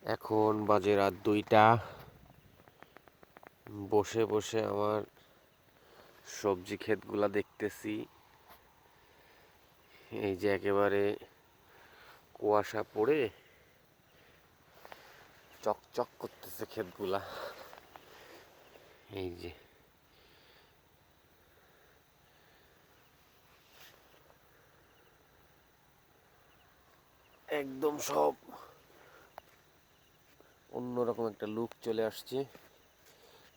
এখন বাজে রাত 2টা। বসে বসে আমার সবজি ক্ষেতগুলা দেখতেছি। এই যে একেবারে কুয়াশা পড়ে চকচক করতেছে ক্ষেতগুলা। এই যে একদম সব অন্যরকম একটা লুক চলে আসছে।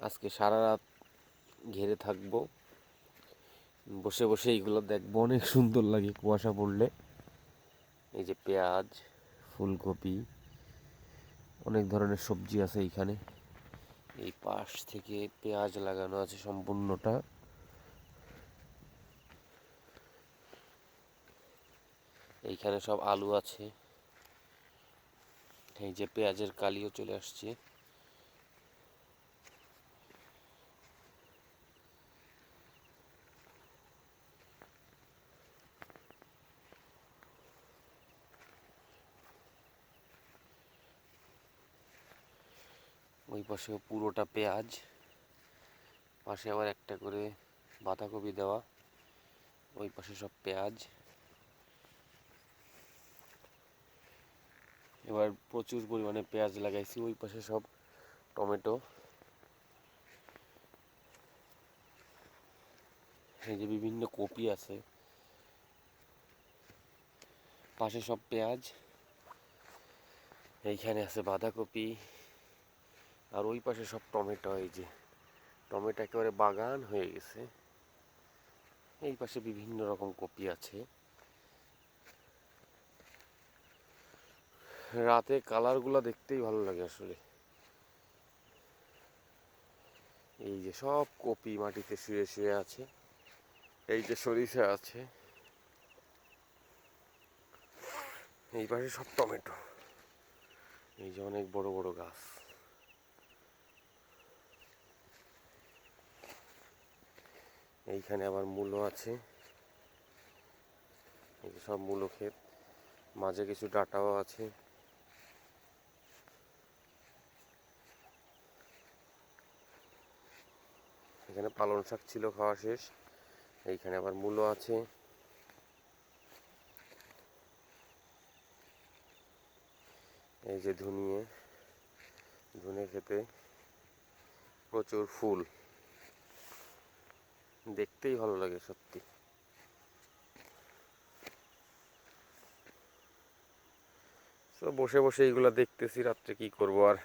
আজকে সারা রাত ঘেরে থাকবো, বসে বসে এইগুলো দেখবো, অনেক সুন্দর লাগে কুয়াশা পড়লে। এই যে পেঁয়াজ, ফুলকপি, অনেক ধরনের সবজি আছে এইখানে। এই পাশ থেকে পেঁয়াজ লাগানো আছে সম্পূর্ণটা। এইখানে সব আলু আছে। এই যে পেঁয়াজের কালিও চলে আসছে। ওই পাশেও পুরোটা পেঁয়াজ, পাশে আবার একটা করে বাঁধাকপি দেওয়া। ওই পাশে সব পেঁয়াজ। এবার প্রচুর পরিমাণে পেঁয়াজ লাগাইছি। ওই পাশে সব টমেটো। এই যে বিভিন্ন কপি আছে, পাশে সব পেঁয়াজ। এইখানে আছে বাঁধাকপি, আর ওই পাশে সব টমেটো। এই যে টমেটো একেবারে বাগান হয়ে গেছে। এই পাশে বিভিন্ন রকম কপি আছে। রাতে কালারগুলো দেখতেই ভালো লাগে আসলে। এই যে সব কপি মাটিতে শুয়ে শুয়ে আছে। এই যে সরিষা আছে। এই পাশে সব টমেটো। এই যে অনেক বড় বড় গাছ। এইখানে আবার মূলো আছে। এই যে সব মূলো ক্ষেত, মাঝে কিছু ডাঁটাও আছে। এখানে পালং শাক ছিল, খাওয়া শেষ। এইখানে আবার মূলো আছে। এই যে ধনে খেতে প্রচুর ফুল, দেখতেই ভালো লাগে সত্যি। তো বসে বসে এইগুলা দেখতেছি, রাত্রে কি করবো আর।